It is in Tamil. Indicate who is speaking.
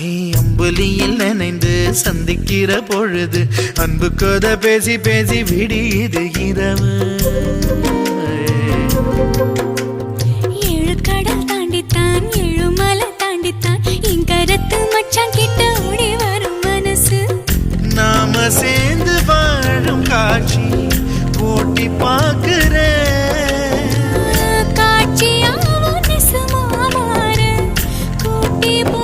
Speaker 1: அம்புலியில் நினைந்து சந்திக்கிற பொழுது அன்பு கதை பேசி பேசி விடியுது இரவு.
Speaker 2: ஏழு கடல் தாண்டித்தான் ஏழு மலை தாண்டித்தான் என் கருத்து மச்சான் கிட்ட ஓடி வரும் மனசு.
Speaker 1: நாம சேர்ந்து வாழும் காட்சி போட்டி பார்க்கிறேன்.
Speaker 2: காட்சியாவும் நெசமா மாற கூட்டி போ